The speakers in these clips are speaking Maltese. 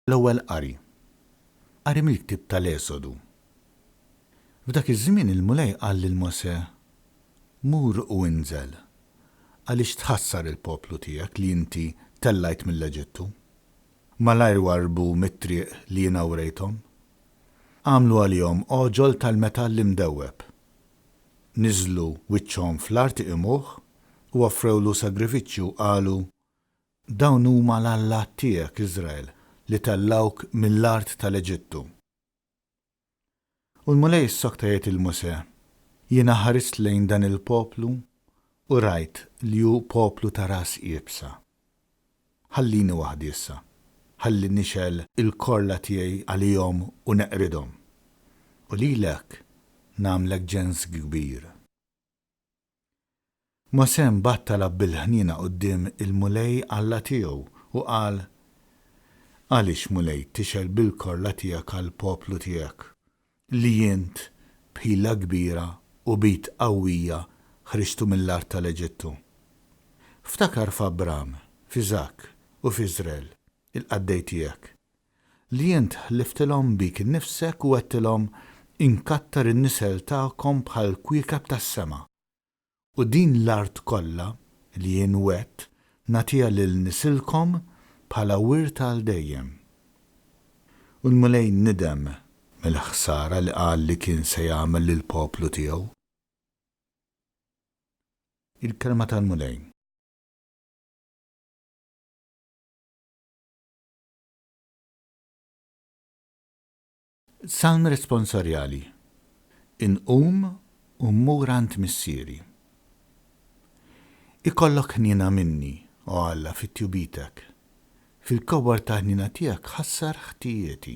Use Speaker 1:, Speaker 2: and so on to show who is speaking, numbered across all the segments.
Speaker 1: L-ewwel qari mill-ktieb tal-Esodu. F'dak iż-żmien il-Mulej qal lil Mosè: Mur u inżel, għaliex tħassar il-poplu tiegħek li inti tellajt mill-Eġittu. Malajr warbu mit-triq li jiena wrejthom. Għamlu għalihom oġol tal-metall imdewweb. Niżlu wiċċhom fl-art imuh u offrewlu sagrifiċċju qalu: Dawn huma l-Alla tiegħek Iżrael li tellawk mill-art tal-Eġittu. U l-Mulej issokta jgħid il-Mosè: Jiena ħarist lejn dan il-poplu u rajt li hu poplu ta' ras qiebsa. Ħallini waħdi issa, ħalli nixel il-korla tiegħi għalihom u neqridhom. U lilek nagħmlek ġens kbir. Mosè mbagħad talab bil-ħnina quddiem il-Mulej Alla tiegħu u qal: Għaliex Mulej tixel bil-korla tiegħek għall-poplu tiegħek li jint bħila kbira u bit qawwija ħriġtu mill-art tal-Eġittu. Ftakar f'Abram, f'Iżak u f'Iżrael il-qaddej tiegħek li jint ħliftilhom bik innifsek u għedtilhom inkattar in-nisel tagħkom bħal kwiekeb tas-sema. U din l-art kollha li jien wett nagħtiha lil nisilkom bħala wirta għal dejjem. U l-Mulej nidem mill-ħsara li qal li kien se jagħmel lill-poplu tiegħu. Il-kelma tal-Mulej. Salm responsorjali. Inqum u mmur għand missieri. Ikollok ħniena minni, o Alla, fit-tjubitek. Fil-kowar ta' ħniena tiegħek ħassar ħtijieti.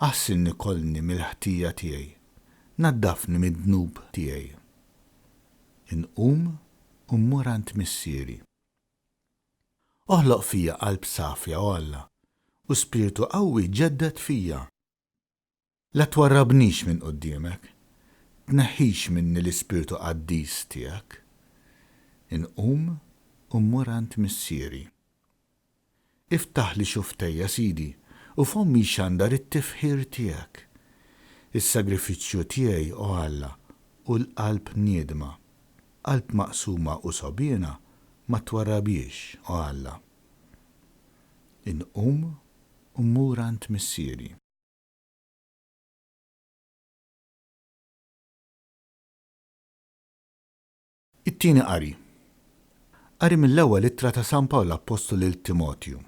Speaker 1: Aħsin ikollni mill-ħtija tiegħi, naddafni mid-dnub tiegħi. Inqum u mmur għand missieri. Oħloq fija qalb safja, o Alla, u spiritu qawwi ġeddet fija. La twarrabnix minn quddiemek, tneħħix minni l-ispiritu qaddis tiegħek. Inqum u mmur għand missieri. Iftaħ li xuftejja Sidi u fommi xandar it-tifħir tiegħek. Is-sagrifiċċju tiegħi, o Alla, u l-qalb niedma, qalb maqsuma u sobiena ma twarrabiex, o Alla. Inqum u mmur għand missieri. It-tieni qari mill-ewwel ittra ta' San Pawl Apostolu lil Timotju.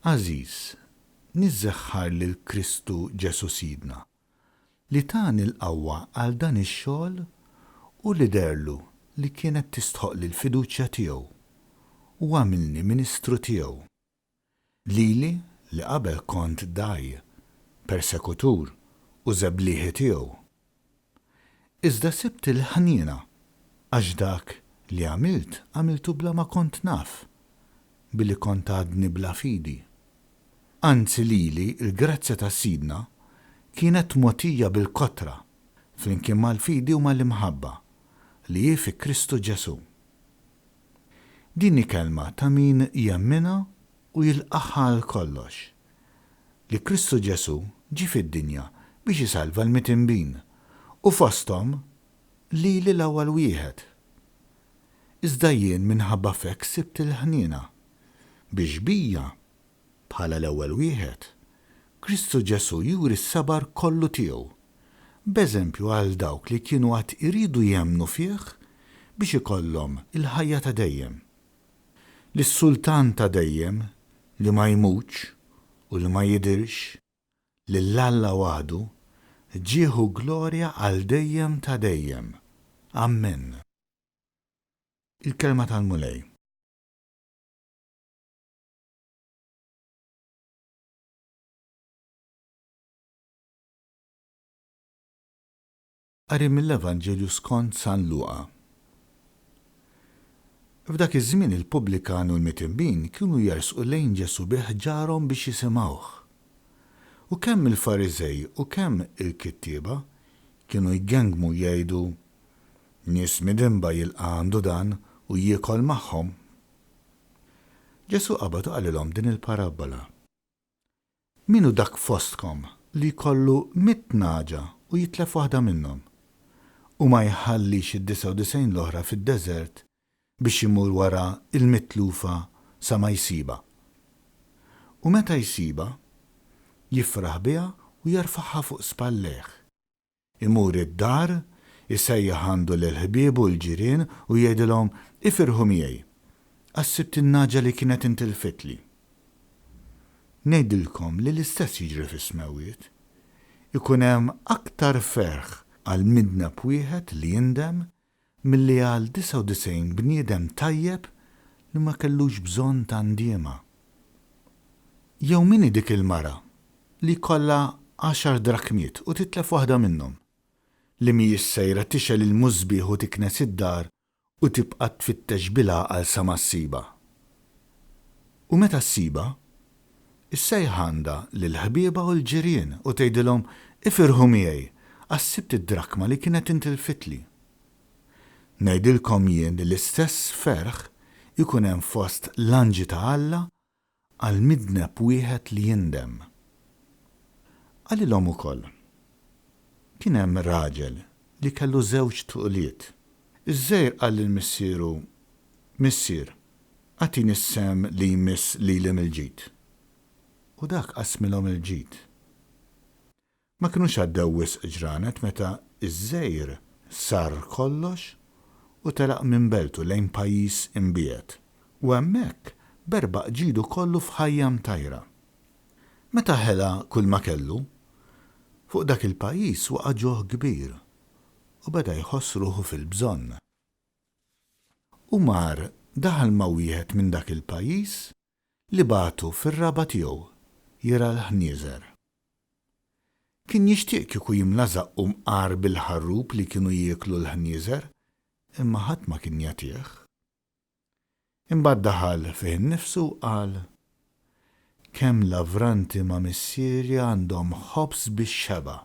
Speaker 1: Ażiż, nizzeħħar lil Kristu Ġesu Sidna li tani l-qawwa għal dan ix-xogħol u li derlu li kienet tistħoq l-fiduċja tiegħu u għamilni ministru tiegħu. Lili li qabel kont daj, persekutur u żebblieħi tiegħu. Iżda sibt il-ħniena għax dak li għamiltu bla ma kont naf, billi kont għadni bla fidi. Anzi lili il-grazzja ta' Sidna kienet mogħtija bil-kotra flimkien mal-fidi u mal-imħabba li hi fi Kristu Ġesu. Din kelma ta' min jemmina u jilqaħħa għal kollox. Li Kristu Ġesu ġi fid-dinja biex isalva l-mitinbin u fosthom lili l-ewwel wieħed. Iżda jien minħabba fek sibt il-ħniena biex bija bħala l-ewwel wieħed Kristu Ġesu juri s-sabar kollu tiegħu, b'eżempju għal dawk li kienu għad iridu jemmnu fih biex ikollhom il-ħajja ta' dejjem. Lis-Sultan ta' dejjem li ma jmutx u li ma jidirx li l-Alla waħdu ġieħu glorja għal dejjem ta' dejjem. Amen. Il-kelma tal-Mulej. Qari mill-Evanġelju skont San Luqa. F'dak iż-żmien il-pubblikan u l-mitinbin kienu jersqu lejn Ġesu biħġarhom biex jisimgħuh. U kemm il-Fariżej u kemm il-kittieba kienu jgengmu jgħidu: nies midinba jilqa' għandu dan u jiekol magħhom. Ġesu qabad u qalilhom din il-parabola. Minu dak fostkom li kollu 100 naġa u jitlef waħda minnhom u ma jħallix id-99 l-oħra fid-deżert biex imur wara il-mitlufa sa ma jsiba. U meta jsiba, jifraħ biha u jarfaħħa fuq spalleħ. Imur id-dar, isejjaħ għandu l-ħbieb u l-ġirien u jgħidilhom ifirħu miegħi. Għassibt in-naġa li kienet intilfitli. Ngħidilkom li l-istess jiġri fis-smewwiet. Ikun hemm aktar ferħ għal midnab wieħed li jindem milli għal 99 bniedem tajjeb li ma kellux bżonn ta' ndiema. Jew min dik il-mara li kollha 10 drakmiet u titlef waħda minnhom li mhijiex sejra tixel il-mużbieħ u tiknes id-dar u tibqa' tfittex bil-għaqal sa ma ssiba. U meta ssiba, issejħanda lill-ħbieba u l-ġirien u tgħidilhom ifirħu miegħi għassibt id-drakma li kienet intilfitli. Ngħidilkom jien li l-istess ferħ ikun hemm fost l-anġi ta' Alla għal midneb wieħed li jindem. Għalilhom ukoll. Kien hemm raġel li kellu 2 tuqliet. Iż-żgħir qal lill-missieru: Missier, għatini s-sem li jmiss lilem il-ġid. U dak qasmilhom il-ġid. Ma kinux għaddew wisq ġranet meta iż-żgħir sar kollox u telaq minn beltu lejn pajjiż imbiet. U hemmhekk berbaq ġidu kollu f'ħajjam tajra. Meta ħela kull ma kellu, fuq dak il-pajjiż waqa' ġoħ kbir u beda jħoss ruħu fil-bżonn. U mar daħal ma' wieħed minn dak il-pajjiż li bagħtu fir-raba tiegħu jira l-ħnieżer. Kien jixtieq kieku jimla zaqqu mqar bil-ħarrub li kienu jieklu l-ħnieżer, imma ħadd ma kien jagħtih. Imbagħad daħal fih innifsu qal: kemm lavranti ma' missieri għandhom ħobs bix-xeba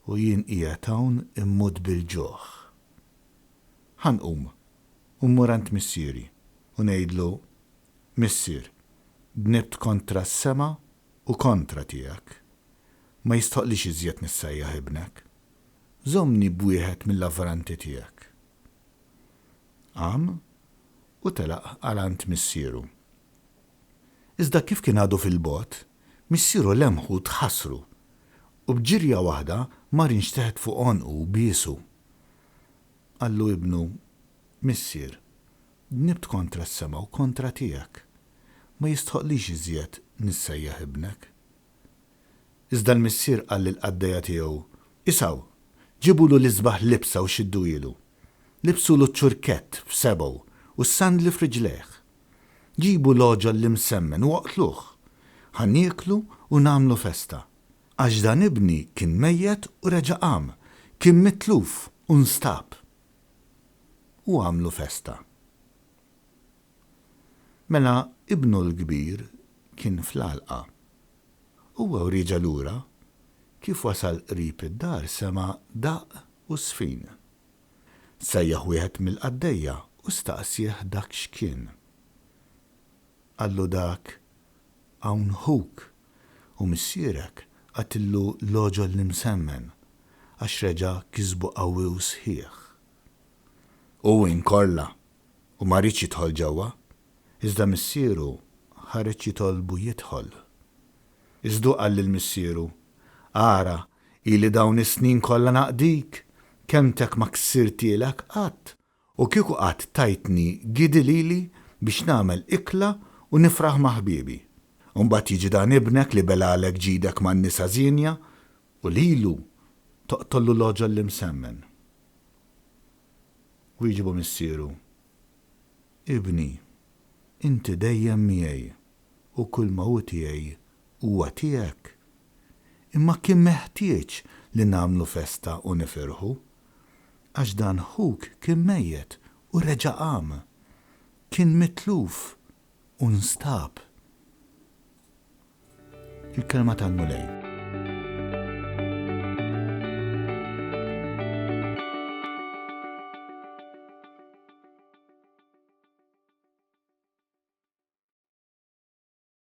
Speaker 1: u jien qiegħed hawn immut bil-ġuħ. Ħanqum u mmur għand missieri u ngħidlu: Missier, bnibt kontra s-sema u kontra tiegħek. Ma jistoqlix iżjed nissejjaħ ibnek. Żommni b'wieħed mill-lavranti tiegħek. Qam u telaq għalant missieru. Iżda kif kien għadu fil-bot, missieru lemħu tħassru u bġirja waħda mar inxteħed fuq onqu u biesu. Qallu ibnu: Missier, bnibt kontra s-sema u kontra tiegħek. Ma jistħoqlix iżjed nissejjaħ ibnek. Iżda l-missier qal lill-qaddejja tiegħu: Isaw, ġibulu l-isbaħ libsa u xiddu ilu. Libsulu ċ-ċurkett f'sebgħu u s-sandli f'riġleħ. Ġibu l-oġol li msemmen u waqtluh. Ħannieklu u nagħmlu festa. Għax dan ibni kien mejjed u reġa' qam, kien mitluf u nstab. U għamlu festa. Mela ibnu l-kbir kien fl-għalqa. Huwa rieġa lura, kif wasal qrib id-dar sema daq u sfin. Sejjaħ wieħed mill-qaddejja u staqsih dak x'kien. Qallu dak: hawn ħuk u missierek għatillu l-oġol li msemmen għax reġa' kisbu qawwi u sħiħ. U inkolla u ma rridx jidħol ġewwa, iżda missieru ħareġ jitolbu jidħol. Iżdu qal lill-missieru: Ara, ili dawn is-snin kollha naqdik, kemmtek ma ksirtielek qatt u kieku qatt tajtni gidi lili biex nagħmel ikla u nifraħ ma' ħbiebi. U mbagħad jiġi dan ibnek li belalek ġidek man nisa żienja u lilu toqtollu l-oġol li msemmen. U jiġibu missieru: Ibni, inti dejjem miegħi u kull ma hu tiegħi huwa tiegħek. Imma kien meħtieġ li nagħmlu festa u nifirħu, għax dan ħuk kien mejjed u reġa' qam, kien mitluf u nstab. Il-kelma tal-Mulej.